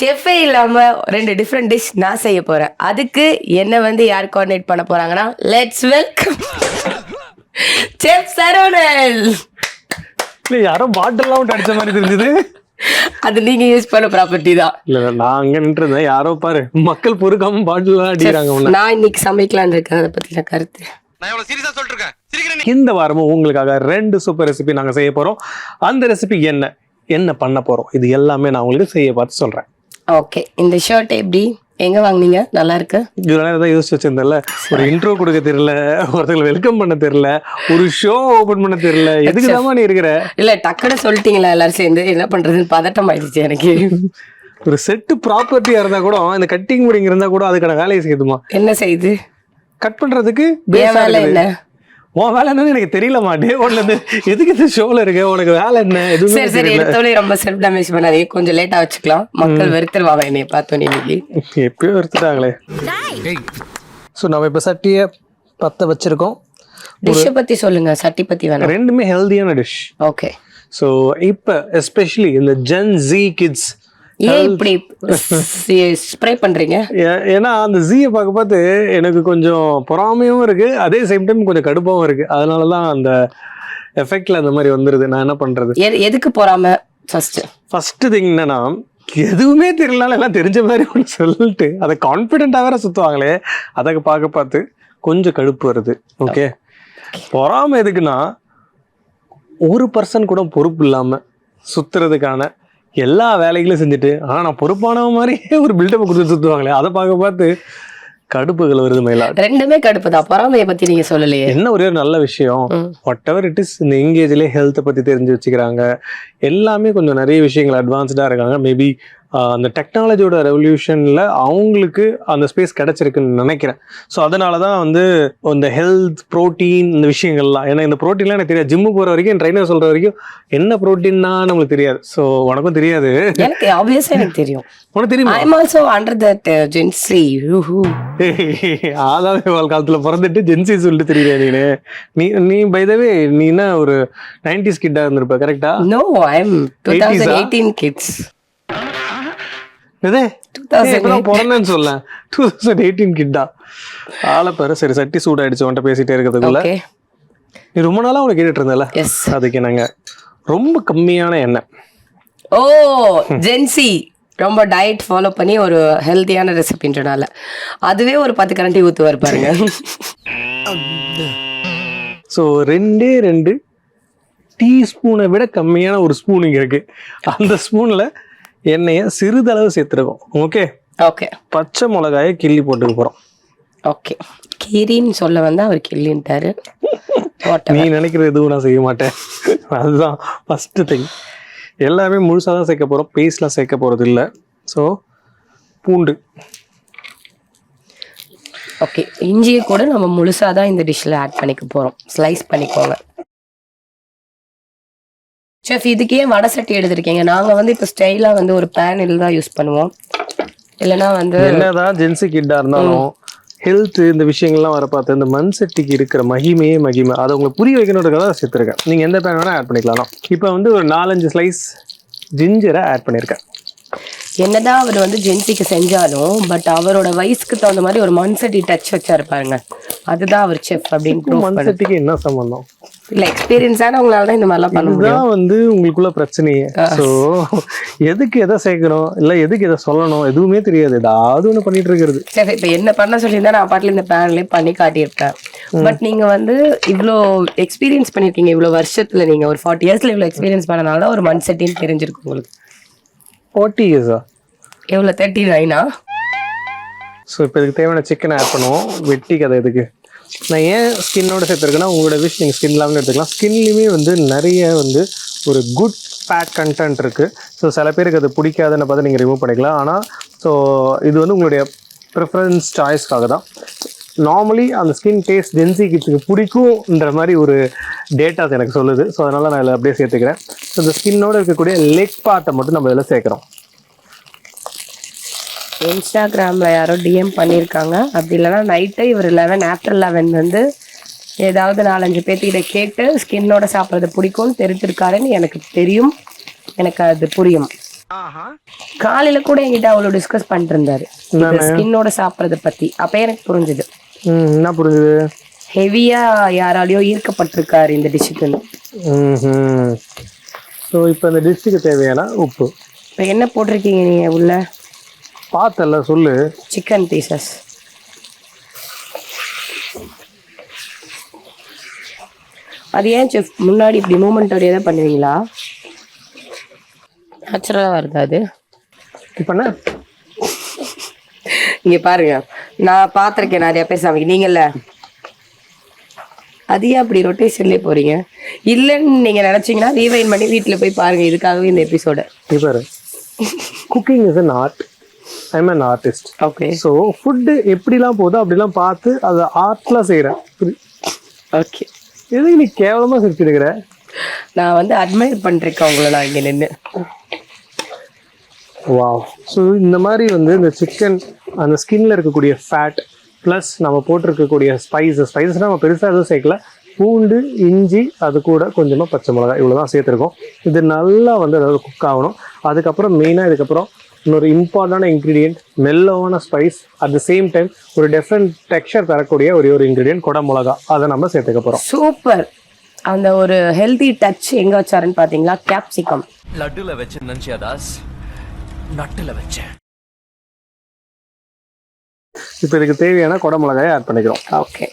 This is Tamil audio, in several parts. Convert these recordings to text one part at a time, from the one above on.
செஃபே இல்லாம 2 டிஃப்ரெண்ட் டிஷ் நான் செய்ய போறேன். அதுக்கு என்ன வந்து யார் கோஆர்டினேட் பண்ண போறாங்கன்னா, லெட்ஸ் வெல்கம் செஃப் சரவணன். யாரோ பாட்டில்லாம் அடிச்ச மாதிரி தெரிஞ்சது. அது நீங்க யூஸ் பண்ண ப்ராப்பர்ட்டி தான். இல்ல நான் அங்க நின்று இருந்தேன். யாரோ பாரு மக்கள் பொறுக்காம பாட்டில் அடிக்கிறாங்க. நான் இன்னைக்கு சமைக்கலான்னு இருக்கேன். அதை பத்தி கருத்து இந்த வாரமும் உங்களுக்காக 2 சூப்பர் ரெசிபி நாங்க செய்ய போறோம். அந்த ரெசிபி என்ன பண்ண போறோம் இது எல்லாமே நான் உங்களுக்கு செய்ய பார்த்து சொல்றேன். ஓகே, இந்த ஷர்ட் எப்படி எங்க வாங்குனீங்க? நல்லா இருக்கு. இதெல்லாம் ஏதாவது யோசிச்சு வச்சிருந்தேன்ல, ஒரு இன்ட்ரோ கொடுக்க தெரியல, ஒருத்தங்களை வெல்கம் பண்ண தெரியல, ஒரு ஷோ ஓபன் பண்ண தெரியல. எதுக்குதாமா நீ இருக்கிற? இல்ல டக்குன்னு சொல்லிட்டீங்களா எல்லாரும் சேர்ந்து, என்ன பண்றதுன்னு பதட்டம் ஆயிடுச்சு எனக்கு. ஒரு செட்டு ப்ராப்பர்ட்டியா இருந்தா கூட, இந்த கட்டிங் முடிங்க இருந்தா கூட அதுக்கான வேலையை செய்யுதுமா. என்ன செய்யுது? கட் பண்றதுக்கு வேலை என்ன? உன் வேலை என்னன்னு எனக்கு தெரியலமா. டே ஒன்ல இருந்து எதுக்கு இந்த ஷோல இருக்க, உனக்கு வேலை என்ன? சரி சரி, எடுத்தோடனே ரொம்ப செல்ஃப் டேமேஜ் பண்ணாதீங்க, கொஞ்சம் லேட்டா வச்சுக்கலாம். மக்கள் வெறுத்துருவாங்க என்னைய பார்த்தோன்னே. இன்னைக்கு எப்பயோ வெறுத்துட்டாங்களே. ஸோ நம்ம இப்ப சட்டியை பத்த வச்சிருக்கோம். டிஷ்ஷை பத்தி சொல்லுங்க, சட்டி பத்தி வேணாம். ரெண்டுமே ஹெல்தியான டிஷ். ஓகே. ஸோ இப்போ எஸ்பெஷலி இந்த ஜென் ஜி கிட்ஸ் ஏன் இப்படி ஸ்ப்ரே பண்றீங்க? ஏன்னா அந்த ஜீயை பார்த்து எனக்கு கொஞ்சம் பொறாமையும் இருக்கு, அதே சேம் டைம் கொஞ்சம் கடுப்பாவும் இருக்கு. அதனாலதான் அந்த எஃபெக்ட்ல அந்த மாதிரி வந்துருது. நான் என்ன பண்றது? எதுக்கு பொறாம? ஃபர்ஸ்ட் திங் என்னன்னா, எதுவுமே தெரியலனால எல்லாம் தெரிஞ்ச மாதிரி ஒன்று சொல்லிட்டு அதை கான்ஃபிடென்ட்டா வேற சுத்துவாங்களே, அதை பார்த்து கொஞ்சம் கடுப்பு வருது. ஓகே, பொறாம எதுக்குன்னா, ஒரு பர்சன் கூட பொறுப்பு இல்லாம சுத்துறதுக்கான எல்லா வேலைகளும் செஞ்சுட்டு நான் பொறுப்பானவ மாதிரியே ஒரு பில்டப் கொடுத்து சுத்துவாங்களே, அதை பார்த்து கடுப்புகள் வருது. மயிலா ரெண்டுமே கடுப்பு தான். பொறாமையை பத்தி நீங்க சொல்லலையே. என்ன ஒரே ஒரு நல்ல விஷயம், வாட் எவர் இட் இஸ், இந்த எங்கேஜ்லேயே ஹெல்த்தை பத்தி தெரிஞ்சு வச்சுக்கிறாங்க. எல்லாமே கொஞ்சம் நிறைய விஷயங்கள் அட்வான்ஸ்டா இருக்காங்க. மேபி அந்த டெக்னாலஜியோட ரெவல்யூஷன்ல அவங்களுக்கு அந்த ஸ்பேஸ் கிடைச்சிருக்குன்னு நினைக்கிறேன். ஸோ அதனாலதான் வந்து இந்த ஹெல்த் ப்ரோட்டீன் இந்த விஷயங்கள்லாம், ஏன்னா இந்த ப்ரோட்டீன்லாம் எனக்கு தெரியாது. ஜிம்மு போற வரைக்கும் என் ட்ரைனர் சொல்ற வரைக்கும் என்ன ப்ரோட்டீன்னா நம்மளுக்கு தெரியாது. ஸோ உனக்கும் தெரியாது. எனக்கு ஆப்வியஸா எனக்கு தெரியும். உனக்கு தெரியுமா? I am also under that Gen Z. ஆதாவே வாழ் காலத்துல பிறந்துட்டு ஜென்சி சொல்லிட்டு தெரியல நீ பை த வே நீ என்ன ஒரு 90s கிட்டா இருந்திருப்ப, கரெக்டா? நோ, ஐ அம் 2018 கிட்ஸ். பிறந்தேன்னு சொல்ல 2018 கிட்டா ஆள பாரு. சரி, சட்டி சூடாயிடுச்சு உன்ட்ட பேசிட்டே இருக்கிறதுக்குள்ள. நீ ரொம்ப நாளா உனக்கு கேட்டுட்டு இருந்தல, அதுக்கு நாங்க ரொம்ப கம்மியான எண்ணெய். ஓ, ஜென்சி ரொம்ப டயட் ஃபாலோ பண்ணி ஒரு ஹெல்த்தியான ரெசிபின்றனால அதுவே ஒரு 10 கரண்டி ஊத்துவார் பாருங்க. ஸோ 2 டீஸ்பூனை விட கம்மியான ஒரு ஸ்பூன் இங்க இருக்கு. அந்த ஸ்பூன்ல எண்ணெயை சிறிதளவு சேர்த்துருக்கோம். Okay okay. பச்சை மிளகாயை கிள்ளி போட்டுக்க போறோம். ஓகே, கீரின்னு சொல்ல வந்தா அவர் கிள்ளின்ட்டாரு. நீ நினைக்கிறது எதுவும் நான் செய்ய மாட்டேன். அதுதான் ஃபர்ஸ்ட் திங். எல்லாமே முழுசாக தான் சேர்க்க போகிறோம், பேஸ்ட்லாம் சேர்க்க போகிறது இல்லை. ஸோ பூண்டு. ஓகே, இஞ்சியை கூட நம்ம முழுசாக தான் இந்த டிஷ்ஷில் ஆட் பண்ணிக்க போகிறோம். ஸ்லைஸ் பண்ணிக்கோங்க. செஃப், இதுக்கு ஏன் வடை சட்டி எடுத்திருக்கீங்க? நாங்கள் வந்து இப்போ ஸ்டைலாக வந்து ஒரு பேனில் தான் யூஸ் பண்ணுவோம். இல்லைன்னா வந்து என்னதான் ஜென்சி கிட்டாக இருந்தாலும் ஹெல்த் இந்த விஷயங்கள்லாம் வர பார்த்து இந்த மண் சட்டிக்கு இருக்கிற மகிமையே மகிமை. அதை உங்களுக்கு புரிய வைக்கணுன்றதுக்காக தான் சேர்த்துருக்கேன். நீங்கள் எந்த பேன் வேணால் ஆட் பண்ணிக்கலாம். இப்போ வந்து ஒரு 4-5 ஸ்லைஸ் ஜிஞ்சரை ஆட் பண்ணியிருக்கேன். என்னதான் அவர் வந்து ஜென்சிக்கு செஞ்சாலும் பட் அவரோட வயசுக்கு தகுந்த மாதிரி ஒரு மண் சட்டி டச் வச்சாரு பாருங்க. அதுதான் அவர் செஃப் அப்படின்னு. மண் சட்டிக்கு என்ன சம்பந்தம்? இல்ல, எக்ஸ்பீரியன்ஸானவங்களால தான் இந்த மாதிரிலாம் பண்ண முடியும். இதுதான் வந்து உங்களுக்குள்ள பிரச்சனையே. ஸோ எதுக்கு எதை சேர்க்கணும் இல்லை எதுக்கு எதை சொல்லணும் எதுவுமே தெரியாது, ஏதாவது ஒன்று பண்ணிட்டு இருக்கிறது. சரி, இப்போ என்ன பண்ண சொல்லியிருந்தா நான் பாட்டில் இந்த பேன்லேயே பண்ணி காட்டியிருப்பேன். பட் நீங்க வந்து இவ்வளோ எக்ஸ்பீரியன்ஸ் பண்ணிருக்கீங்க. இவ்வளோ வருஷத்துல நீங்க ஒரு 40 இயர்ஸ்ல இவ்வளோ எக்ஸ்பீரியன்ஸ் பண்ணனால தான் ஒரு மண் சட்டின்னு தெரிஞ்சிருக்கு உங்களுக்கு. 40 இயர்ஸா? எவ்வளோ, 39ஆ? ஸோ இப்போ இதுக்கு தேவையான சிக்கனை ஆட் பண்ணுவோம். வெட்டி கதை எதுக்கு நான் ஏன் ஸ்கின்னோட சேர்த்துருக்கேன்னா, உங்களோட விஷ் நீங்கள் ஸ்கின் இல்லாமல் எடுத்துக்கலாம். ஸ்கின்லேயுமே வந்து நிறைய வந்து ஒரு குட் ஃபேட் கண்டென்ட் இருக்குது. ஸோ சில பேருக்கு அது பிடிக்காதுன்னு பார்த்து நீங்கள் ரிமூவ் பண்ணிக்கலாம். ஆனால் ஸோ இது வந்து உங்களுடைய ப்ரிஃபரன்ஸ் சாய்ஸ்க்காக தான். நார்மலி அந்த ஸ்கின் டேஸ்ட் ஜென்சி கிட்ஸுக்கு பிடிக்கும்ன்ற மாதிரி ஒரு டேட்டாஸ் எனக்கு சொல்லுது. ஸோ அதனால் நான் இதில் அப்படியே சேர்த்துக்கிறேன். ஸோ இந்த ஸ்கின்னோட இருக்கக்கூடிய லெக் பார்ட்டை மட்டும் நம்ம இதில் சேர்க்குறோம். இன்ஸ்டாகிராமில் யாரோ டிஎம் பண்ணியிருக்காங்க. அப்படி இல்லைன்னா நைட்டு இவர் 11 ஆஃப்டர் 11 வந்து ஏதாவது 4-5 பேர்த்திட்ட கேட்டு ஸ்கின்னோட சாப்பிட்றது பிடிக்கும்னு தெரிஞ்சிருக்காருன்னு எனக்கு தெரியும். எனக்கு அது புரியும். காலையில கூட என்கிட்ட அவ்வளவு டிஸ்கஸ் பண்ணிட்டு இருந்தாரு ஸ்கின்னோட சாப்பிடறத பத்தி. அப்ப எனக்கு புரிஞ்சுது. என்ன புரிஞ்சுது? ஹெவியா யாராலையோ ஈர்க்கப்பட்டிருக்காரு இந்த டிஷ்ஷுக்குன்னு. ஸோ இப்போ இந்த டிஷ்ஷுக்கு தேவையான உப்பு. இப்போ என்ன போட்டிருக்கீங்க நீங்க உள்ள? பார்த்தல சொல்லு. Chicken pieces. அது ஏன் செஃப் முன்னாடி இப்படி மூமெண்டோடய தான் பண்ணுவீங்களா? நேச்சுரலாக வருது அது. இப்போ என்ன இங்கே பாருங்க, நான் பார்த்துருக்கேன் நிறைய பேர் சமைக்க. நீங்கள்ல அது ஏன் அப்படி ரொட்டேஷன்லேயே போறீங்க? இல்லைன்னு நீங்கள் நினச்சிங்கன்னா ரீவைண்ட் பண்ணி வீட்டில் போய் பாருங்க. இதுக்காகவே இந்த எபிசோட. பாரு, cooking is an art. I am an artist. Okay. So food எப்படிலாம் போதோ அப்படிலாம் பார்த்து அதை ஆர்ட்லாம் செய்கிறேன். ஓகே. எதுக்கு நீ கேவலமாக சிரிச்சிருக்கிற? நான் வந்து அட்மையர் பண்ணிருக்கேன் உங்களை. நான் இங்கே நின்று வாவ். ஸோ இந்த மாதிரி வந்து இந்த சிக்கன் அந்த ஸ்கின்ல இருக்கக்கூடிய ஃபேட் ப்ளஸ் நம்ம போட்டிருக்கக்கூடிய ஸ்பைசஸ் நம்ம பெருசாக எதுவும் சேர்க்கல. பூண்டு, இஞ்சி, அது கூட கொஞ்சமாக பச்சை மிளகாய், இவ்வளோ தான் சேர்த்துருக்கோம். இது நல்லா வந்து அதாவது குக் ஆகணும். அதுக்கப்புறம் மெயினாக இதுக்கப்புறம் இன்னொரு இம்பார்ட்டண்டான இன்க்ரீடியன்ட், மெல்லவான spice, at the same time ஒரு டிஃப்ரெண்ட் டெக்ஸ்சர் தரக்கூடிய ஒரு இன்க்ரீடியன்ட் குடை மிளகா. அதை நம்ம சேர்த்துக்க போகிறோம். சூப்பர். அந்த ஒரு ஹெல்தி டச் எங்க வச்சாருன்னு பாத்தீங்களா? கேப்சிகம். லட்டுல வச்ச நன்சியாதாஸ் நட்டுல வச்சேன். இப்போ இதுக்கு தேவையான குடை மிளகாயை ஆட் பண்ணிக்கிறோம். ஓகே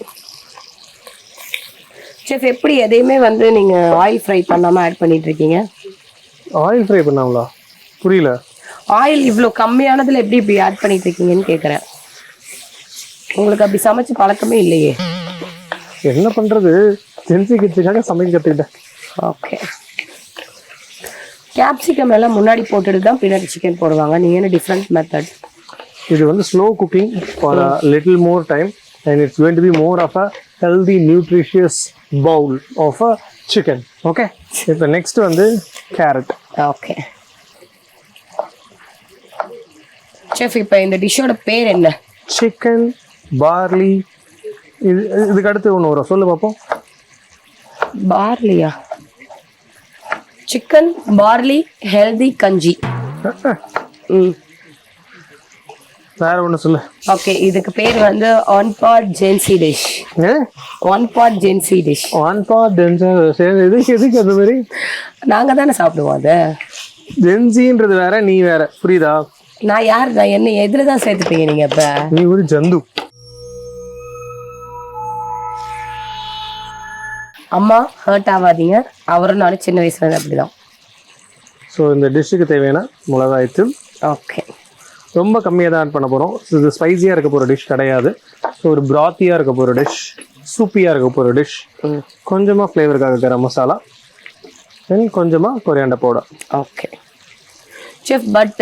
செஃப், எப்படி எதையுமே வந்து நீங்க ஆயில் ஃப்ரை பண்ணாம ஆட் பண்ணிட்டு இருக்கீங்க? ஆயில் ஃப்ரை பண்ணாங்களா? புரியல. ஆயில் இவ்வளோ கம்மியானதுல எப்படி இப்படி ஆட் பண்ணிட்டு இருக்கீங்கன்னு கேட்குறேன். உங்களுக்கு அப்படி சமைச்சு பழக்கமே இல்லையே. என்ன பண்றது, ஜென்சி கிட்ஸுக்காக சமைக்க கற்றுக்கிட்டேன். ஓகே. கேப்சிகம் எல்லாம் முன்னாடி போட்டுட்டு தான் பின்னாடி சிக்கன் போடுவாங்க. நீங்க என்ன டிஃப்ரெண்ட் மெத்தட்? இது வந்து slow cooking for a little more time and it's going to be more of a healthy nutritious bowl of a chicken. Okay. இப்போ நெக்ஸ்ட் வந்து கேரட். ஓகே செஃப், இப்போ இந்த டிஷ்ஷோட பேர் என்ன? Chicken barley. இதுக்கு அடுத்து ஒன்று வரும், சொல்லு பார்ப்போம். பார்லியா? சிக்கன் பார்லி ஹெல்தி கஞ்சி. வேற ஒன்று சொல்லு. ஓகே, இதுக்கு பேர் வந்து ஒன் பாட் ஜென்சி டிஷ். ஒன் பாட் ஜென்சி டிஷ். ஒன் பாட் எதுக்கு அந்த மாதிரி? நாங்க தானே சாப்பிடுவோம் அதை. ஜென்சின்றது வேற, நீ வேற, புரியுதா? நான் யார்? நான் என்ன எதுல தான் சேர்த்துப்பீங்க நீங்க? இப்ப நீ ஒரு ஜந்து. அம்மா ஹர்ட் ஆகாதீங்க. அவரும் நானும் சின்ன வயசுல இருந்து அப்படிதான். ஸோ இந்த டிஷ்ஷுக்கு தேவையான மிளகாய்த்தூள் ஓகே ரொம்ப கம்மியாக தான் ஆட் பண்ண போகிறோம். இது ஸ்பைஸியாக இருக்க போகிற டிஷ் கிடையாது. ஸோ ஒரு ப்ராத்தியாக இருக்க போகிற டிஷ், சூப்பியாக இருக்க போகிற டிஷ். கொஞ்சமாக ஃப்ளேவருக்காக கரம் மசாலா அண்ட் கொஞ்சமாக coriander powder. Okay chef, but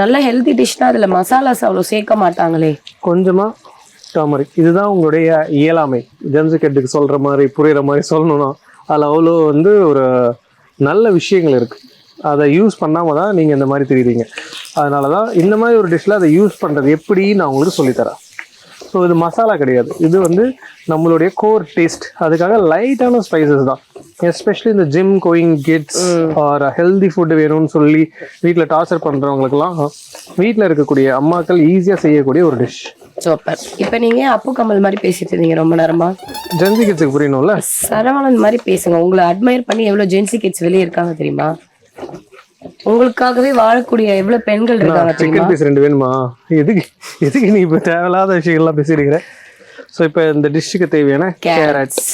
நல்ல ஹெல்தி டிஷ்னா அதில் மசாலாஸ் அவ்வளோ சேர்க்க மாட்டாங்களே. கொஞ்சமாக டர்மரிக். இதுதான் உங்களுடைய இயலாமை. ஜென்ஸுக்கெட்டுக்கு சொல்கிற மாதிரி புரிகிற மாதிரி சொல்லணும்னா அதில் அவ்வளோ வந்து ஒரு நல்ல விஷயங்கள் இருக்குது. அதை யூஸ் பண்ணாமல் தான் நீங்கள் இந்த மாதிரி தெரியுறீங்க. அதனால தான் இந்த மாதிரி ஒரு டிஷ்ஷில் அதை யூஸ் பண்ணுறது எப்படி நான் உங்களுக்கு சொல்லித்தரேன். ஸோ இது மசாலா கிடையாது, இது வந்து நம்மளுடைய கோர் டேஸ்ட். அதுக்காக லைட்டான ஸ்பைசஸ் தான். எஸ்பெஷலி இந்த gym going kids or healthy food வேணும்னு சொல்லி வீட்டில் டார்ச்சர் பண்ணுறவங்களுக்குலாம் வீட்டில் இருக்கக்கூடிய அம்மாக்கள் ஈஸியாக செய்யக்கூடிய ஒரு டிஷ். சூப்பர். இப்போ நீங்கள் அப்பு கமல் மாதிரி பேசிட்டு இருந்தீங்க ரொம்ப நேரமா. ஜென்சி கிட்ஸுக்கு புரியணும்ல? சரவணன் மாதிரி பேசுங்க. உங்களை அட்மையர் பண்ணி எவ்வளோ ஜென்சி கிட்ஸ் வெளியே இருக்காங்க தெரியுமா? உங்களுக்காகவே வாழக்கூடிய எவ்வளவு பெண்கள் இருக்காங்க. சிக்கன் பீஸ் 2 வேணுமா? எதுக்கு நீ இப்போ தேவையில்லாத விஷயங்கள்லாம் பேசிடுகிற? ஸோ இப்போ இந்த டிஷ்ஷுக்கு தேவையான கேரட்ஸ்.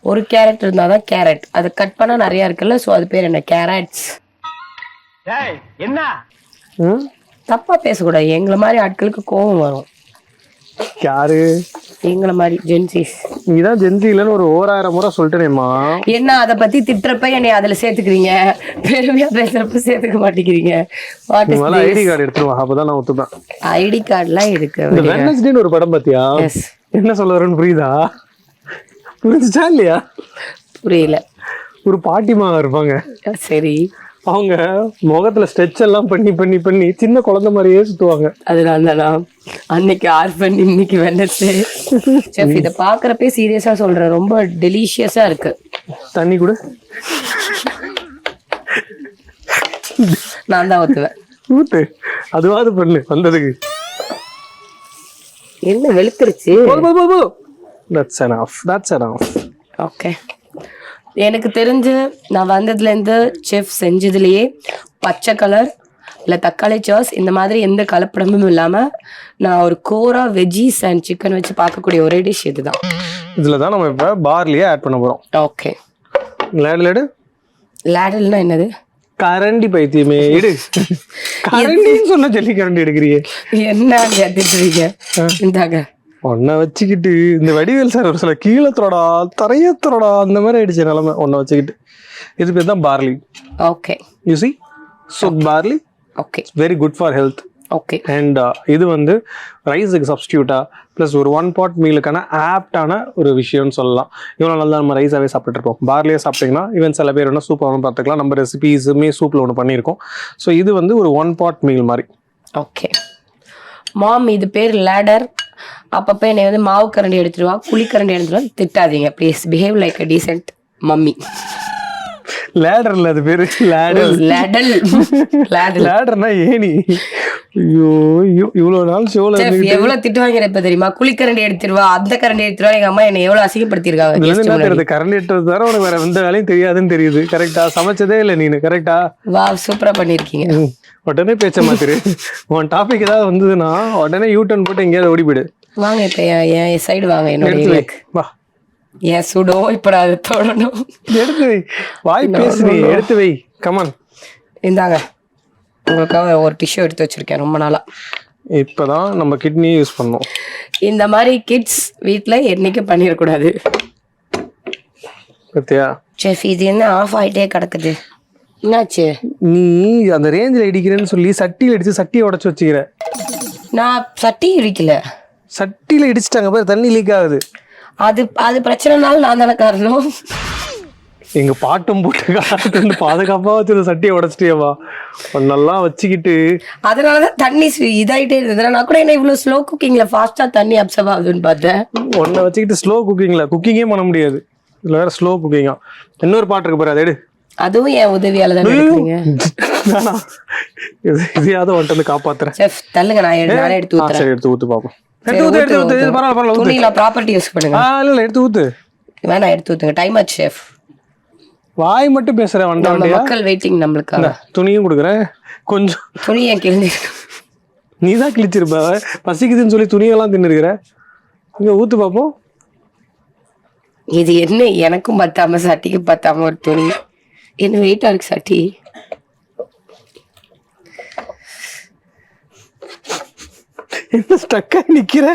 ஒரு கேரட் இருந்தால் தான் கேரட். அது கட் பண்ணால் நிறையா இருக்குல்ல, ஸோ அது பேர் என்ன? கேரட்ஸ். என்ன தப்பா பேசக்கூடாது. எங்களை மாதிரி ஆட்களுக்கு கோபம் வரும். யாரு? எங்களை மாதிரி ஜென்சிஸ். நீதான் ஜென்சி இல்லைன்னு ஒரு 1000 முறை சொல்லிட்டேனேம்மா. என்ன அதை பத்தி திட்டுறப்ப என்னை அதுல சேர்த்துக்கிறீங்க, பெருமையா பேசுறப்ப சேர்த்துக்க மாட்டேங்கிறீங்க. ஐடி கார்டு எடுத்துருவா, அப்பதான் நான் ஒத்துப்பேன். ஐடி கார்டுலாம் இருக்கு. வெட்னஸ்டேன்னு ஒரு படம் பாத்தியா? என்ன சொல்ல வரேன்னு புரியுதா? புரிஞ்சுச்சா இல்லையா? புரியல. ஒரு பாட்டிமா இருப்பாங்க. சரி, அவங்க முகத்துல ஸ்ட்ரெச் எல்லாம் பண்ணி பண்ணி பண்ணி சின்ன குழந்தை மாதிரியே சுத்துவாங்க. அதனால அன்னைக்கு ஆர்ஃபன், இன்னைக்கு வெட்னஸ்டே. செஃப், இத பாக்குறப்பே சீரியஸா சொல்றேன், ரொம்ப டெலிஷியஸா இருக்கு. தண்ணி கூட நான் தான் ஊத்துவேன். ஊத்து, அதுவாது பண்ணு வந்ததுக்கு. என்ன வெளுத்துருச்சு. That's enough. ஓகே, எனக்கு தெரிஞ்சு நான் வந்ததுலேருந்து செஃப் செஞ்சதுலேயே பச்சை கலர் இல்லை தக்காளி சாஸ் இந்த மாதிரி எந்த கலப்படமும் இல்லாமல் நான் ஒரு கோரா வெஜ்ஜீஸ் அண்ட் சிக்கன் வச்சு பார்க்கக்கூடிய ஒரே டிஷ் இதுதான். இதில் தான் நம்ம இப்போ பார்லியே ஆட் பண்ண போகிறோம். ஓகே, லேடு லேடல்னா என்னது? கரண்டி பைத்தியமே எடு. கரண்டின்னு சொன்ன சொல்லி கரண்டி எடுக்கிறியே என்ன கேட்டுருக்கீங்க? இந்தாங்க ஒன்ன வச்சுக்கிட்டு இந்த வடிவேல் சார் ஒரு சில கீழே தொடா தரைய தொடா அந்த மாதிரி ஆயிடுச்சு நிலைமை. ஒன்ன வச்சுக்கிட்டு இது பேர் தான் barley. Okay, you see, so barley okay very good for health. Okay, and இது வந்து ரைஸுக்கு சப்ஸ்டியூட்டா ப்ளஸ் ஒரு 1 pot மீலுக்கான ஆப்டான ஒரு விஷயம்னு சொல்லலாம். இவ்வளோ நல்லா நம்ம ரைஸாகவே சாப்பிட்டுருப்போம். பார்லியே சாப்பிட்டிங்கன்னா ஈவன் சில பேர் வேணால் சூப் ஒன்று பார்த்துக்கலாம். நம்ம ரெசிபீஸுமே சூப்பில் ஒன்று பண்ணியிருக்கோம். ஸோ இது வந்து ஒரு 1 pot மீல் மாதிரி. ஓகே மாம், இது பேர் லேடர். அப்பப்போ என்னை வந்து மாவு கரண்டி எடுத்துருவா, குழிக்கரண்டி எடுத்துருவா, திட்டாதீங்க please. Behave like a decent mummy. லேடர்ல அது பேரு லேடல். Ladle லேடர்னா any. ஐயோ இவ்வளவு நாள் ஷோல எவ்வளவு திட்டு வாங்கிற இப்ப தெரியுமா? குழிக்கரண்டி எடுத்துருவா, அந்த கரண்டி எடுத்துருவா. எங்க அம்மா என்ன எவ்வளவு அசிங்கப்படுத்திருக்காங்க. கரண்டி எடுத்தது தவிர உனக்கு வேற எந்த வேலையும் தெரியாதுன்னு தெரியுது. கரெக்டா? சமைச்சதே இல்ல நீனு. கரெக்டா? வா, சூப்பரா பண்ணிருக்கீங்க. உடனே பேச்ச மாத்திரு. உன் டாபிக் ஏதாவது வந்ததுன்னா உடனே யூ-டர்ன் போட்டு எங்கேயாவது ஓடி போயிடு. வாங்க இப்ப என் சைடு வாங்க. என்னோட வா, ஏன் சுடோ இப்ப அதை தொடணும். எடுத்து வை, வாய் பேசுறீ, எடுத்து வை. கமான், இந்தாங்க உங்களுக்காக ஒரு டிஷ்யூ எடுத்து வச்சிருக்கேன் ரொம்ப நாளா. இப்பதான் நம்ம கிட்னி யூஸ் பண்ணோம். இந்த மாதிரி கிட்ஸ் வீட்ல என்னைக்கும் பண்ணிடக்கூடாது. பத்தியா செஃப், இது என்ன ஆஃப் ஆயிட்டே கிடக்குது, என்னாச்சு? நீ அந்த ரேஞ்சில் இடிக்கிறேன்னு சொல்லி சட்டியில் இடிச்சு சட்டியை உடச்சு வச்சுக்கிற. நான் சட்டி இடிக்கல, சட்டியில இடிச்சிட்டாங்க பாரு, தண்ணி லீக் ஆகுது. அது பிரச்சனைனால நான் தானே காரணம். எங்க பாட்டும் போட்டு பாதுகாப்பா வச்சு சட்டியை உடச்சிட்டியவா நல்லா வச்சுக்கிட்டு. அதனாலதான் தண்ணி இதாயிட்டே இருந்தது. நான் கூட என்ன இவ்வளவு ஸ்லோ குக்கிங்ல ஃபாஸ்டா தண்ணி அப்சர்வ் ஆகுதுன்னு பார்த்தேன். ஒன்ன வச்சுக்கிட்டு ஸ்லோ குக்கிங்ல குக்கிங்கே பண்ண முடியாது. இதுல வேற ஸ்லோ குக்கிங்கா. இன்னொரு பாட்டு இருக்கு பாரு, அதை எடு. அதுவும் என் உதவியால தான் எடுக்கிறீங்க. இதையாவது வந்துட்டு வந்து காப்பாத்துறேன். செஃப் தள்ளுங்க, நானே எடுத்து ஊத்துறேன். சரி, எடுத்து ஊத்து பாப்போம். துணியில ப்ராப்பர்ட்டி யூஸ் பண்ணுங்க. இல்ல எடுத்து ஊத்து. வேணாம், எடுத்து ஊத்துங்க. டைம் ஆச்சு செஃப். வாய் மட்டும் பேசுறேன். நம்ம மக்கள் வெயிட்டிங் நம்மளுக்காக. துணியும் கொடுக்குறேன் கொஞ்சம். துணி ஏன் கிழிஞ்சு? நீதான் கிழிச்சிருப்ப. பசிக்குதுன்னு சொல்லி துணியெல்லாம் தின்னுருக்கிற. இங்க ஊத்து பாப்போம். இது என்ன எனக்கும் பத்தாம சட்டிக்கு பத்தாம ஒரு துணி. என்ன வெயிட்டா இருக்கு சட்டி. என்ன ஸ்டக்கா நிக்கிற?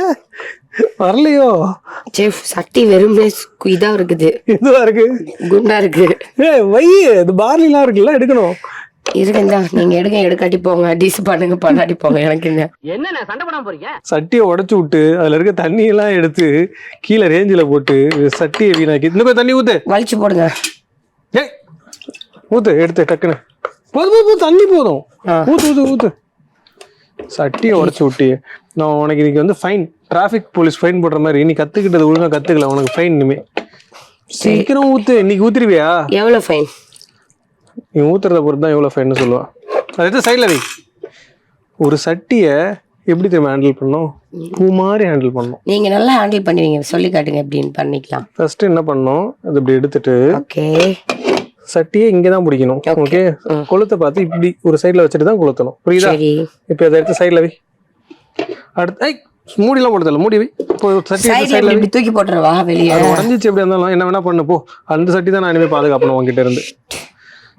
வரலையோ செஃப்? சட்டி வெறுமே இதா இருக்குது. இதுவா இருக்கு, குண்டா இருக்கு. வை, இது பார்லிலாம் இருக்குல்ல, எடுக்கணும். இருக்குதா? நீங்க எடுங்க, எடுக்காட்டி போங்க. டிஸ் பண்ணுங்க, பண்ணாடி போங்க. எனக்கு என்ன சண்டை பண்ணாம போறீங்க? சட்டியை உடைச்சு விட்டு அதுல இருக்க தண்ணி எல்லாம் எடுத்து கீழே ரேஞ்சில போட்டு சட்டியை வீணாக்கி இந்த மாதிரி தண்ணி ஊத்து, வலிச்சு போடுங்க. ஏய் ஊத்து, எடுத்து டக்குன்னு. போதும் தண்ணி போதும். ஊத்து ஊத்து ஊத்து. சட்டியை உடைச்சு விட்டு நான் உனக்கு இன்னைக்கு வந்து ஃபைன், டிராஃபிக் போலீஸ் ஃபைன் போடுற மாதிரி. நீ கத்துக்கிட்டது ஒழுங்கா கத்துக்கல, உனக்கு ஃபைன் இனிமே. சீக்கிரம் ஊத்து. இன்னைக்கு ஊத்துருவியா? எவ்வளவு ஃபைன்? நீ ஊத்துறத பொறுத்து தான் எவ்வளவு ஃபைன்னு சொல்லுவா. அது சைட்ல வை. ஒரு சட்டியை எப்படி தெரியுமா ஹேண்டில் பண்ணணும்? பூ மாதிரி ஹேண்டில் பண்ணணும். நீங்க நல்லா ஹேண்டில் பண்ணுவீங்க, சொல்லி காட்டுங்க எப்படின்னு. பண்ணிக்கலாம். ஃபர்ஸ்ட் என்ன பண்ணணும், அது இப்படி எடுத்துட்டு ஓகே சட்டியை இங்கதான் பிடிக்கணும். ஓகே, கொளுத்த பார்த்து இப்படி ஒரு சைட்ல வச்சுட்டு தான் கொளுத்தணும். புரியுதா? இப்ப அதை எடுத்து சைட்ல வை. அடுத்து மூடிலாம் போடுறதில்ல, மூடி வை. சைட்ல தூக்கி போட்டுறவா வெளியே? உடஞ்சிச்சு எப்படி இருந்தாலும் என்ன வேணா பண்ணு போ. அந்த சட்டி தான் நான் இனிமே பாதுகாப்பணும் உங்ககிட்ட இருந்து.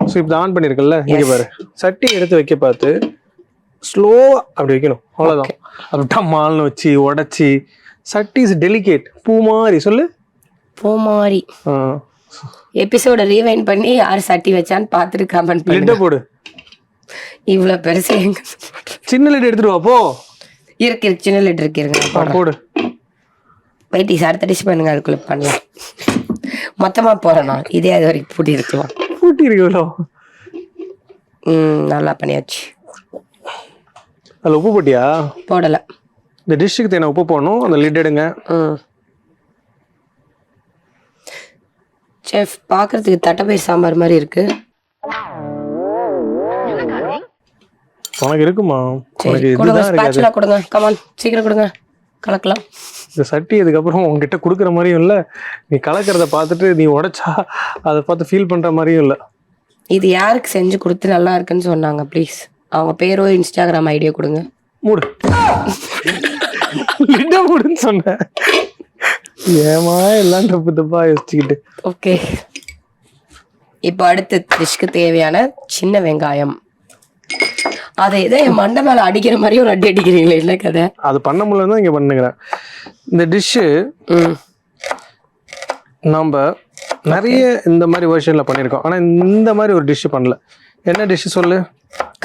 ஸோ இப்போ ஆன் பண்ணிருக்கல, இங்க பாரு. சட்டி எடுத்து வைக்க பார்த்து ஸ்லோவா அப்படி வைக்கணும், அவ்வளவுதான். அப்படிட்டா மால்னு வச்சு உடைச்சி. சட்டி இஸ் டெலிகேட். பூ மாதிரி சொல்லு. பூ மாதிரி. எபிசோட ரீவைண்ட் பண்ணி யார் சட்டி வச்சான்னு பார்த்துட்டு கமெண்ட் பண்ணி போடு. இவ்வளவு பெருசு எங்க? சின்ன லிட் எடுத்துட்டு வா போ. இருக்கு, சின்ன லிட் இருக்கு, போடு. வெயிட்டி அடுத்த டிஷ் பண்ணுங்க, அதுக்குள்ள பண்ணலாம். மொத்தமா போறேனா? இதே அது வரைக்கும் பூட்டி இருக்கலாம். பூட்டி இருக்கு. நல்லா பண்ணியாச்சு. அதில் உப்பு போட்டியா? போடல. இந்த டிஷ்ஷுக்கு தேவை உப்பு போடணும். அந்த லிட் எடுங்க. செஃப், பார்க்கறதுக்கு தட்டைப்பயிர் சாம்பார் மாதிரி இருக்கு. உனக்கு இருக்குமா? சரி உனக்கு கொடுங்க, இதுதான் இருக்காது. ஸ்பேச்சுலா கொடுங்க, கமான் சீக்கிரம் கொடுங்க, கலக்கலாம். இந்த சட்டி இதுக்கப்புறம் உங்ககிட்ட கொடுக்குற மாதிரியும் இல்லை, நீ கலக்கிறத பார்த்துட்டு நீ உடைச்சா அதை பார்த்து ஃபீல் பண்ற மாதிரியும் இல்லை. இது யாருக்கு செஞ்சு கொடுத்து நல்லா இருக்குன்னு சொன்னாங்க ப்ளீஸ்? அவங்க பேரோ இன்ஸ்டாகிராம் ஐடியா கொடுங்க. மூடு லிட்ட மூடுன்னு சொன்னேன். ஏமா எல்லாம் தப்பு தப்பா யோசிச்சுக்கிட்டு. ஓகே, இப்போ அடுத்த டிஷ்க்கு தேவையான சின்ன வெங்காயம். அதை ஏதோ என் மண்டை மேல அடிக்கிற மாதிரி ஒரு அடி அடிக்கிறீங்களே, என்ன கதை? அது பண்ண முடியலன்னு இங்க பண்ணுங்கிறேன். இந்த டிஷ்ஷு நம்ம நிறைய இந்த மாதிரி வெர்ஷன்ல பண்ணியிருக்கோம், ஆனா இந்த மாதிரி ஒரு டிஷ் பண்ணல. என்ன டிஷ் சொல்லு?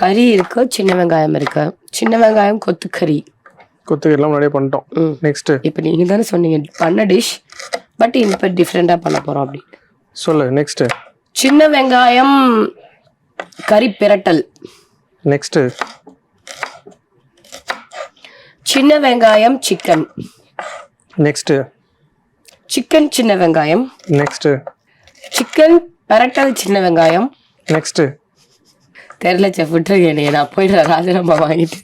கறி இருக்கு, சின்ன வெங்காயம் இருக்கு. சின்ன வெங்காயம் கொத்துக்கறி. கொத்துக்கறிலாம் முன்னாடியே பண்ணிட்டோம். நெக்ஸ்ட் இப்போ நீங்க தானே சொன்னீங்க பண்ண டிஷ், பட் இப்போ டிஃப்ரெண்டா பண்ண போறோம் அப்படி சொல்லு. நெக்ஸ்ட் சின்ன வெங்காயம் கறி பிரட்டல். நெக்ஸ்ட் சின்ன வெங்காயம் சிக்கன். நெக்ஸ்ட் சிக்கன் சின்ன வெங்காயம். நெக்ஸ்ட் சிக்கன் பிரட்டல் சின்ன வெங்காயம். நெக்ஸ்ட் தெரியல செஃப், விட்டுருக்கேன். நான் போயிடுறேன், ராஜினாமா வாங்கிட்டு.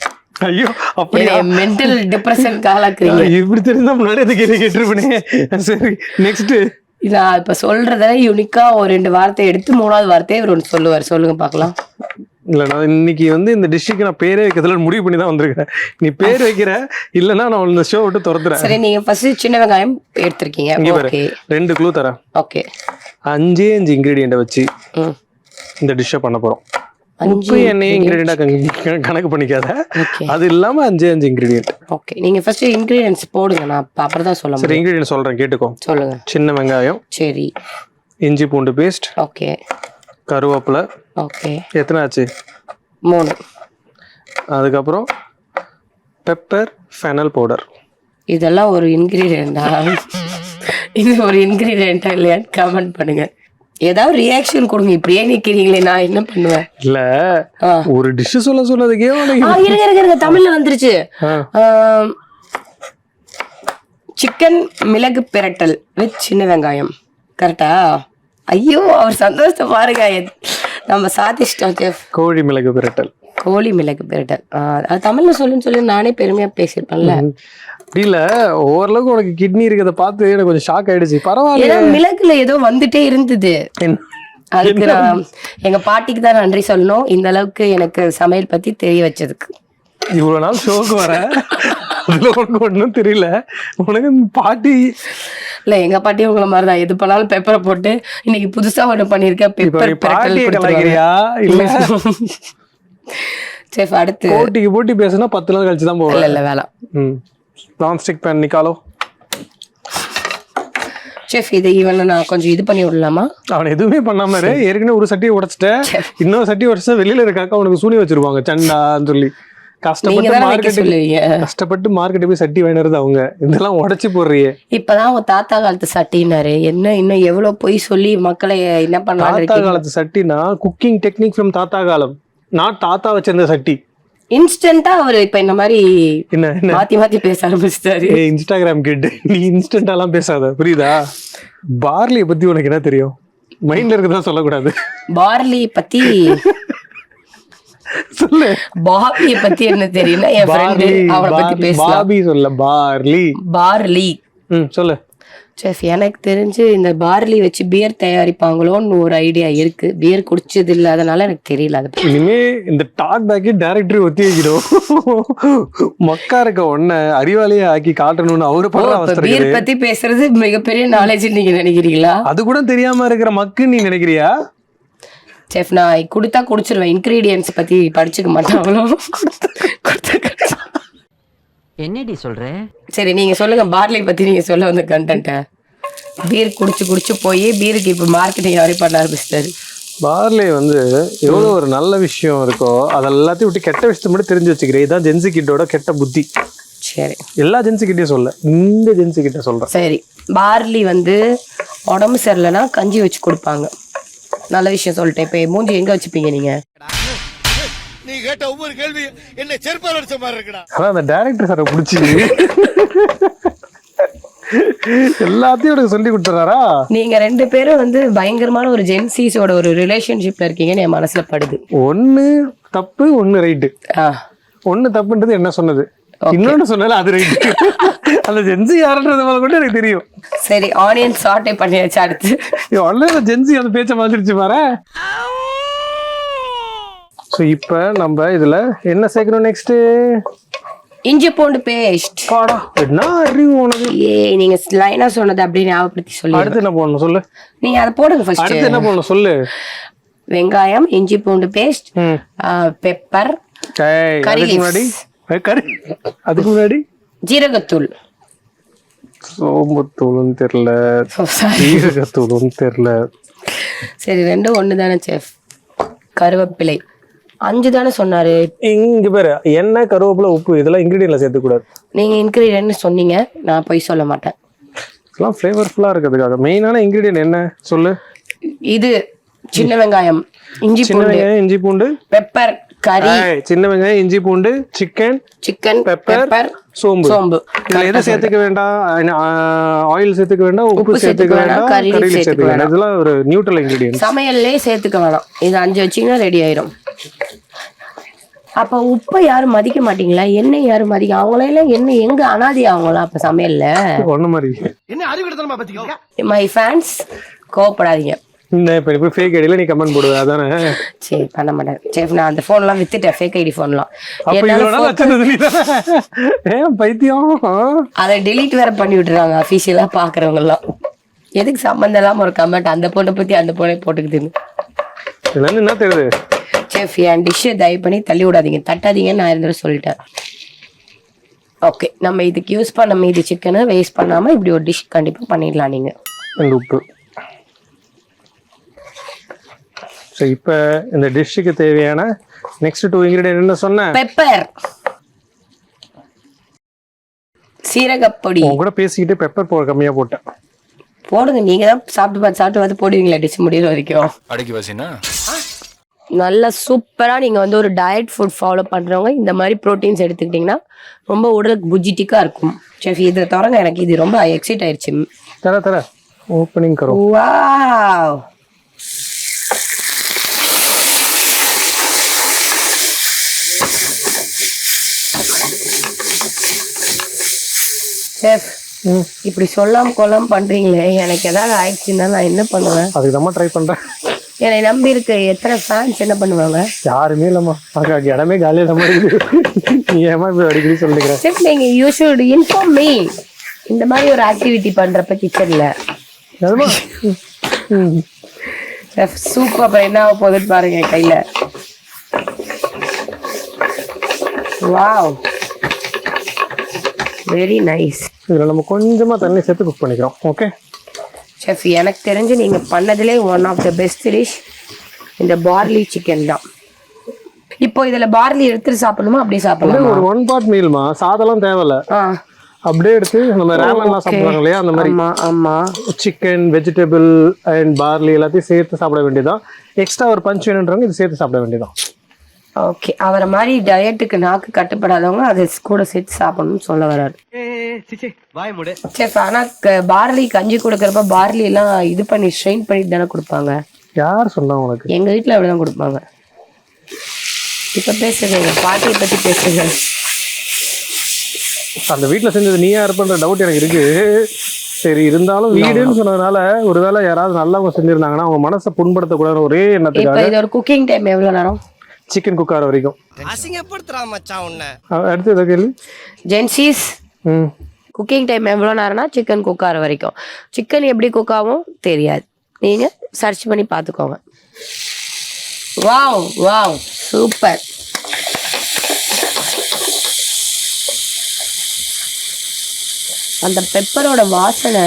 ஐயோ அப்படியா? மென்டல் டிப்ரெஷன் காலாக்குறீங்க. இப்படி தெரிஞ்சா முன்னாடி அது கேட்டிருப்பேனே. சரி நெக்ஸ்ட். நான் இப்ப சொல்றத யூனிக்கா ஒரு 2 வார்த்தை எடுத்து 3வது வார்த்தையை இவர் ஒன்று சொல்லுவார். சொல்லுங்க பார்க்கலாம். இல்ல நான் இன்னைக்கு வந்து இந்த டிஷ்ஷுக்கு நான் பேரே வைக்கிறதுல முடிவு பண்ணி தான் வந்திருக்கேன். நீ பேர் வைக்கிற, இல்லன்னா நான் இந்த ஷோ விட்டு துரத்துறேன். சரி, நீங்க ஃபர்ஸ்ட் சின்ன வெங்காயம் எடுத்திருக்கீங்க. ஓகே, 2 க்ளூ தரேன். ஓகே, 5 இன்கிரீடியன்ட் வச்சு இந்த டிஷ்ஷை பண்ண போறோம். உப்பு எண்ணெய் இன்கிரீடியண்டா கணக்கு பண்ணிக்காத. அது இல்லாம 5 இன்கிரீடியன்ட். ஓகே, நீங்க ஃபர்ஸ்ட் இன்கிரீடியன்ட்ஸ் போடுங்க, நான் அப்புறம் தான் சொல்ல முடியும். சரி இன்கிரீடியன்ட் சொல்றேன், கேட்டுக்கோ. சொல்லுங்க. சின்ன வெங்காயம், சரி, இஞ்சி பூண்டு பேஸ்ட், ஓகே, கருவேப்பிலை. ஓகே, எத்தனை ஆச்சு? 3. அதுக்கப்புறம் பெப்பர், ஃபெனல் பவுடர். இதெல்லாம் ஒரு இன்கிரீடியண்டா? இது ஒரு இன்கிரீடியண்டா இல்லையான்னு கமெண்ட் பண்ணுங்க. ஏதாவது ரியாக்ஷன் கொடுங்க. இப்படியே நிக்கிறீங்களே, நான் என்ன பண்ணுவேன்? இல்ல ஒரு டிஷ் சொன்னதுக்கே இருங்க, தமிழ்ல வந்துருச்சு. சிக்கன் மிளகு பிரட்டல் வித் சின்ன வெங்காயம். கரெக்டா? ஐயோ, அவர் சந்தோஷத்தை பாருங்க. நம்ம சாதிச்சிட்டோம் செஃப். கோழி மிளகு பிரட்டல். கோழி மிளகு பிரட்டல். அது தமிழ்ல சொல்லுன்னு சொல்லி நானே பெருமையா பேசியிருப்பேன்ல. இல்ல ஓரளவுக்கு உனக்கு கிட்னி இருக்கிறத பார்த்து எனக்கு கொஞ்சம் ஷாக் ஆயிடுச்சு. பரவாயில்ல, மிளகுல ஏதோ வந்துட்டே இருந்தது. அதுக்கு நான் எங்க பாட்டிக்கு தான் நன்றி சொல்லணும், இந்த அளவுக்கு எனக்கு சமையல் பத்தி தெரிய வச்சதுக்கு. இவ்வளவு நாள் ஷோக்கு வர அதுல உனக்கு ஒண்ணும் தெரியல. உனக்கு பாட்டி இல்ல, எங்க பாட்டி உங்களை மாதிரிதான் எது பண்ணாலும் பெப்பரை போட்டு இன்னைக்கு புதுசா ஒண்ணு பண்ணிருக்கேன். பெப்பர் கலாய்க்கிறியா? இல்ல செஃப், அடுத்து போட்டி பேசுனா 10 நாள் கழிச்சு தான் போவேன். இல்ல வேணாம். Nonstick pan நிக்காலோ. செஃப், இதை இவனை நான் கொஞ்சம் இது பண்ணி விடலாமா? அவன் எதுவுமே பண்ணாம ஏற்கனவே ஒரு சட்டியை உடைச்சிட்டேன், இன்னொரு சட்டி உடைச்சா வெளியில இருக்காக்க அவனுக்கு சூனி வச்சிருவாங்க சண்டான்னு சொல்லி. கஷ்டப்பட்டு மார்க்கெட்டு போய் சட்டி வாங்கினது அவங்க. இதெல்லாம் உடைச்சு போடுறியே. இப்பதான் அவங்க தாத்தா காலத்து சட்டினாரு. என்ன இன்னும் எவ்வளவு பொய் சொல்லி மக்களை என்ன பண்ணலாம்? தாத்தா காலத்து சட்டினா குக்கிங் டெக்னிக் ஃப்ரம் தாத்தா காலம், நான் தாத்தா வச்சிருந்த சட்டி. இன்ஸ்டன்டா அவரு இப்ப இந்த மாதிரி என்ன மாத்தி பேச ஆரம்பிச்சிட்டாரு. இன்ஸ்டாகிராம் கிட், நீ இன்ஸ்டன்டாலாம் பேசாத, புரியுதா? பார்லிய பத்தி உனக்கு என்ன தெரியும்? மைண்ட்ல இருக்கதான் சொல்லக்கூடாது. பார்லி பத்தி சொல்லு. பார்லிய பத்தி என்ன தெரியும்னா என் ஃப்ரெண்ட் அவளை பத்தி பேசலாம். பாபி சொல்ல, பார்லி. சொல்லு. செஃப், எனக்கு தெரிஞ்சு இந்த பார்லி வச்சு பியர் தயாரிப்பாங்களோன்னு ஒரு ஐடியா இருக்கு. பியர் குடிச்சது இல்ல, அதனால எனக்கு தெரியல. அது இனிமே இந்த டாக் பேக்கே டைரக்டர் ஒத்தி வைக்கணும். மக்கா இருக்க ஒன்ன அறிவாளியே ஆக்கி காட்டணும்னு அவரு பண்ற. பியர் பத்தி பேசுறது மிகப்பெரிய நாலேஜ் நீங்க நினைக்கிறீங்களா? அது கூட தெரியாம இருக்கிற மக்கு நீ நினைக்கிறியா? செஃப், நான் குடுத்தா குடிச்சிருவேன். இன்கிரீடியன்ஸ் பத்தி படிச்சுக்க மாட்டாங்களோ? என்னடி சொல்ற? சரி, நீங்க சொல்லுங்க. பார்லி பத்தி நீங்க சொல்ல வந்த கண்டென்ட்ட. பீர் குடிச்சு போய் பீருக்கு இப்ப மார்க்கெட்டிங் யாரையும் பண்ண ஆரம்பிச்சிட்டாரு. பார்லி வந்து எவ்வளவு ஒரு நல்ல விஷயம் இருக்கோ அதெல்லாத்தையும் விட்டு கெட்ட விஷயத்த மட்டும் தெரிஞ்சு வச்சுக்கிறேன். இதுதான் ஜென்சி கிட்டோட கெட்ட புத்தி. சரி, எல்லா ஜென்சி கிட்டயும் சொல்ல, இந்த ஜென்சி கிட்ட சொல்றேன். சரி, பார்லி வந்து உடம்பு சரியில்லைன்னா கஞ்சி வச்சு கொடுப்பாங்க. நல்ல விஷயம் சொல்லிட்டேன். இப்ப மூஞ்சி எங்க வச்சுப்பீங்க நீங்க? நீ கேட்ட ஒவ்வொரு கேள்வி என்ன செருப்பால் அடிச்ச மாதிரி இருக்குடா. ஆனா அந்த டைரக்டர் சாரை பிடிச்சி எல்லாத்தையும் எனக்கு சொல்லி கொடுத்துறாரா? நீங்க 2 பேரும் வந்து பயங்கரமான ஒரு ஜென்சிஸோட ஒரு ரிலேஷன்ஷிப்ல இருக்கீங்கன்னு என் மனசுல படுது. ஒன்னு தப்பு ஒன்னு ரைட்டு. ஆ, ஒன்னு தப்புன்றது என்ன சொன்னது, இன்னொன்னு சொன்னால அது ரைட்டு. அந்த ஜென்சி யாருன்றது போல கூட எனக்கு தெரியும். சரி, ஆனியன் சாட்டே பண்ணியாச்சு. அடுத்து ஆன்லைன்ல ஜென்சி அந்த பேச்ச மாதிரிச்சு பாரு. ஸோ இப்போ நம்ம இதுல என்ன சேர்க்கணும் நெக்ஸ்ட்? இஞ்சி பூண்டு பேஸ்ட். பாடா என்ன அறிவு உனக்கு. நீங்க லைனா சொன்னது அப்படியே ஞாபகப்படுத்தி சொல்லி. அடுத்து என்ன போடணும் சொல்லு. நீங்க அதை போடுங்க ஃபர்ஸ்ட். அடுத்து என்ன போடணும் சொல்லு. வெங்காயம், இஞ்சி பூண்டு பேஸ்ட், பெப்பர், அதுக்கு முன்னாடி அதுக்கு முன்னாடி ஜீரகத்தூள். சோம்புத்தூளும் தெரியல, ஜீரகத்தூளும் தெரியல. சரி, 2 ஒண்ணு தானே செஃப். கருவேப்பிலை 5 தானே சொன்னாரு. இங்க பேரு எண்ணெய், கருவேப்பிலை, உப்பு இதெல்லாம் இன்கிரீடியன்ட்ல சேர்த்துக்கூடாது. நீங்க இன்கிரீடியன்ட் சொன்னீங்க, நான் போய் சொல்ல மாட்டேன். இதெல்லாம் ஃப்ளேவர்ஃபுல்லா இருக்கிறதுக்காக மெயினான இன்கிரீடியன்ட் என்ன சொல்லு. இது சின்ன வெங்காயம், இஞ்சி பூண்டு, இஞ்சி பூண்டு, பெப்பர், கறி. சின்ன வெங்காயம், இஞ்சி பூண்டு, சிக்கன், பெப்பர், சோம்பு. இதுல எது சேர்த்துக்க வேண்டாம், ஆயில் சேர்த்துக்க வேண்டாம், உப்பு சேர்த்துக்க வேண்டாம், கறியில சேர்த்துக்க வேண்டாம். இதெல்லாம் ஒரு நியூட்ரல் இன்கிரீடியன்ட். சமையல்லே சேர்த்துக்க வேணாம். இது 5 வச்சீங்கன்னா ரெடி ஆயிரும். அப்ப உப்பை யாரும் மதிக்க மாட்டீங்களா? எண்ணெய் யாரும் மதிக்க? அவங்களெல்லாம் எண்ணெய் எங்க அனாதி ஆகுங்களா அப்ப சமையல்ல? ஒண்ணு மாதிரி என்ன அறிவிடத்தனமா பத்திக்க. மை ஃபேன்ஸ் கோவப்படாதீங்க. இப்ப ஃபேக் ஐடியில நீ கமெண்ட் போடுவ அதானே? சரி, பண்ண மாட்டேன் செஃப். நான் அந்த போன்லாம் வித்துட்டேன், ஃபேக் ஐடி போன்லாம். பைத்தியம். அதை டெலீட் வேற பண்ணி விட்டுறாங்க அபிஷியலா பாக்குறவங்க எல்லாம். எதுக்கு சம்பந்தம் இல்லாம ஒரு கமெண்ட் அந்த பொண்ணை பத்தி அந்த பொண்ணை போட்டுக்குதுன்னு. என்ன தெரியுது செஃப், என் டிஷ்ஷை தயவு பண்ணி தள்ளி விடாதீங்க, தட்டாதீங்கன்னு நான் இருந்துட்டு சொல்லிட்டேன். ஓகே, நம்ம இதுக்கு யூஸ் பண்ண மீதி சிக்கனை வேஸ்ட் பண்ணாம இப்படி ஒரு டிஷ் கண்டிப்பா பண்ணிடலாம் நீங்க. உப்பு. ஸோ இப்போ இந்த டிஷ்ஷுக்கு தேவையான நெக்ஸ்ட் 2 இன்கிரீடியன்ட் என்ன சொன்னேன்? பெப்பர், சீரகப்பொடி. உங்க கூட பேசிக்கிட்டு பெப்பர் கம்மியா போட்டேன். போடுங்க, நீங்க தான் சாப்பிட்டு பார்த்து போடுவீங்களா டிஷ் முடிகிற வரைக்கும். அடக்கி வாசினா நல்லா சூப்பரா நீங்க வந்து ஒரு டயட் ஃபுட் ஃபாலோ பண்றவங்க இந்த மாதிரி ப்ரோட்டீன்ஸ் எடுத்துக்கிட்டீங்கன்னா ரொம்ப உடலுக்கு புஜிட்டிக்கா இருக்கும். செஃப், இதை தவிர எனக்கு இது ரொம்ப எக்ஸைட் ஆயிடுச்சு. தர ஓப்பனிங் கரோ. வாவ், செஃப், இப்படி சொல்லாம பண்றீங்களே, எனக்கு ஏதாவது ஆயிடுச்சுன்னா நான் என்ன பண்ணுவேன்? அதுக்கு தான் ட்ரை பண்றேன். என்னை நம்பி இருக்க எத்தனை ஃபேன்ஸ் என்ன பண்ணுவாங்க? யாருமே இல்லம்மா, இடமே காலியா நம்ம இருக்குது. நீ ஏமா இப்படி அடிக்கடி சொல்லிக்கிறேன்? செஃப், நீங்க யூ ஷுட் இன்ஃபார்ம் மீ இந்த மாதிரி ஒரு ஆக்டிவிட்டி பண்றப்ப கிச்சன்ல. செஃப், சூப் அப்புறம் என்ன ஆக போகுதுன்னு பாருங்க என் கையில. Wow, very nice. இதுல நம்ம கொஞ்சமா தண்ணி சேர்த்து குக் பண்ணிக்கிறோம். ஓகே செஃப், எனக்கு தெரிஞ்சு நீங்க பண்ணதுலே one of the best dish இந்த பார்லி சிக்கன் தான். இப்போ இதுல பார்லி எடுத்துட்டு சாப்பிடணுமா அப்படியே சாப்பிடலாம்? ஒரு 1 பார்ட் மீல்மா, சாதம்லாம் தேவையில்ல. அப்படியே எடுத்து நம்ம ரேமன்லாம் சாப்பிடுறாங்க இல்லையா, அந்த மாதிரி. ஆமா, சிக்கன், வெஜிடபிள் அண்ட் பார்லி எல்லாத்தையும் சேர்த்து சாப்பிட வேண்டியதான். எக்ஸ்ட்ரா ஒரு பஞ்ச் வேணுன்றவங்க இது சேர்த்து சாப்பிட வேண்டியதான். ஓகே, அவரை மாதிரி டயட்டுக்கு நாக்கு கட்டுப்படாதவங்க அதை கூட சேர்த்து சாப்பிடணும்னு சொல்ல வர்றாரு. செஃப், ஆனா பார்லி கஞ்சி கொடுக்கறப்ப பார்லி எல்லாம் இது பண்ணி ஸ்ட்ரெயின் பண்ணிட்டு தானே கொடுப்பாங்க. யார் சொன்னா உனக்கு? எங்க வீட்டுல அப்படிதான் கொடுப்பாங்க. இப்ப பேசுங்க, எங்க பாட்டியை பத்தி பேசுங்க. அந்த வீட்டுல செஞ்சது நீயா இருப்பன்ற டவுட் எனக்கு இருக்கு. சரி, இருந்தாலும் வீடுன்னு சொன்னதுனால ஒருவேளை யாராவது நல்லவங்க செஞ்சிருந்தாங்கன்னா அவங்க மனசை புண்படுத்தக்கூடாது ஒரே எண்ணத்துக்காக. இது ஒரு குக்கிங் டைம் எவ்வளவு நேரம்? சிக்கன் குக் ஆகிற வரைக்கும். அசிங்கப்படுத்துறா மச்சான் உன்னை. அடுத்து எதை கேள்வி? ஜென்சிஸ், குக்கிங் டைம் எவ்வளோ நேரம்னா சிக்கன் குக் ஆகிற வரைக்கும். சிக்கன் எப்படி குக் ஆகும் தெரியாது, நீங்க சர்ச் பண்ணி பார்த்துக்கோங்க. Wow wow, super. அந்த பெப்பரோட வாசனை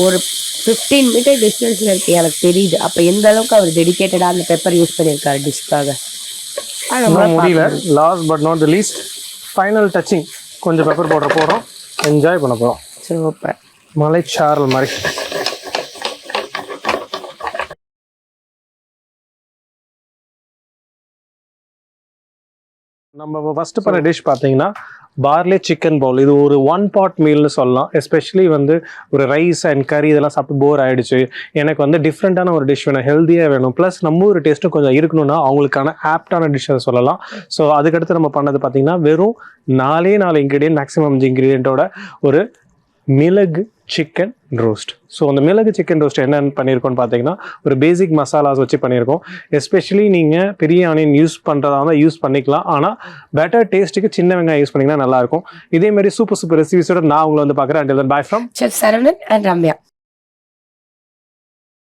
ஒரு 15 மீட்டர் டிஸ்டன்ஸ்ல இருக்கு, எனக்கு தெரியுது. அப்ப எந்த அளவுக்கு அவர் டெடிகேட்டடா அந்த பெப்பர் யூஸ் பண்ணியிருக்காரு டிஷ்காக. முடியல. Last but not the least, final touching. கொஞ்சம் பெப்பர் பவுடர் போடுறோம், என்ஜாய் பண்ண போறோம். சூப்பர், மலைச்சாரல் மாதிரி. நம்ம ஃபர்ஸ்ட் பண்ண டிஷ் பார்த்தீங்கன்னா பார்லே சிக்கன் பவுல். இது ஒரு 1 pot மீல்னு சொல்லலாம். எஸ்பெஷலி வந்து ஒரு ரைஸ் அண்ட் கறி இதெல்லாம் சாப்பிட்டு போர் ஆகிடுச்சு, எனக்கு வந்து டிஃப்ரெண்ட்டான ஒரு டிஷ் வேணும், ஹெல்த்தியாக வேணும், ப்ளஸ் நம்ம ஒரு டேஸ்ட்டும் கொஞ்சம் இருக்கணும்னா அவங்களுக்கான ஆப்டான டிஷ் அதை சொல்லலாம். ஸோ அதுக்கடுத்து நம்ம பண்ணது பார்த்தீங்கன்னா வெறும் 4 இன்க்ரீடியன்ட், மேக்ஸிமம் 5 இன்க்ரீடியண்ட்டோட ஒரு மிளகு சிக்கன் ரோஸ்ட். ஸோ அந்த மிளகு சிக்கன் ரோஸ்ட் என்னென்னு பண்ணியிருக்கோம்னு பார்த்தீங்கன்னா ஒரு பேசிக் மசாலாஸ் வச்சு பண்ணியிருக்கோம். எஸ்பெஷலி நீங்கள் பெரிய ஆனியன் யூஸ் பண்ணுறதா இருந்தால் யூஸ் பண்ணிக்கலாம், ஆனால் பெட்டர் டேஸ்ட்டுக்கு சின்ன வெங்காயம் யூஸ் பண்ணிங்கன்னா நல்லாயிருக்கும். இதேமாதிரி சூப்பர் ரெசிபிஸோட நான் உங்களை வந்து பார்க்குறேன். Until then, bye from Chef Saravanan and Ramya.